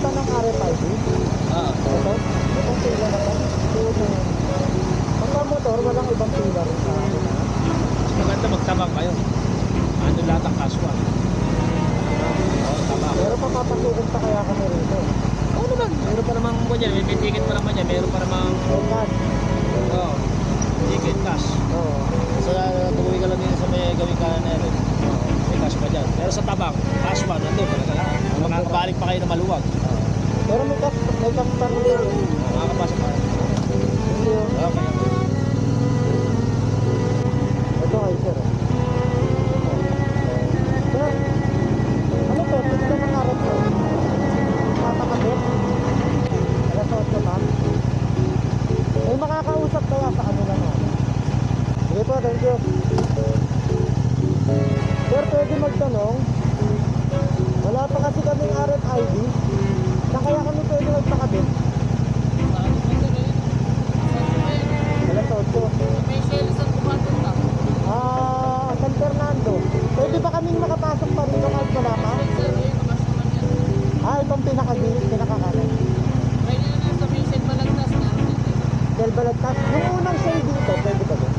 nakakita ng RFID? Ito? Itong pila na yan? Pagka motor, walang ibang pila rin sa akin. Mas maganda magtabang kayo. Ano lahat ang kaswa? Tama. Pero papapasukin pa kaya kami rito. Oo naman. Meron pa namang mo dyan. May ticket pa naman yan. Meron pa namang... Ayan. Oo. Ticket cash. Oo. So, tuloy ka lang din sa may gawing kanan na yun. May cash pa dyan. Pero sa tabang, cash pa. Nandun talaga lahat. Makakabalik pa kayo na maluwag. Pero may kastar rin. Makakapasok pa. Hindi yun. Okay. Ito ay sir. Sir, ano to? Tignan ng harap ko. Matakabit. Alas 8 ma'am. May makakausap kaya sa kanila namin. Sige po, thank you. Sir, pwede magtanong. Wala pa kasi kaming RFID. Na kaya kami pwede magpakabit. Alas 8. May sales ang pumapunta. San Fernando. Pwede ba kaming makapasok pa rin kahit wala pa? Sir, yung labas naman yan. Itong pinakakanan. May nila na sa may sale balagtas na. Del Balagtas. Yung unang shade dito, pwede ba ba?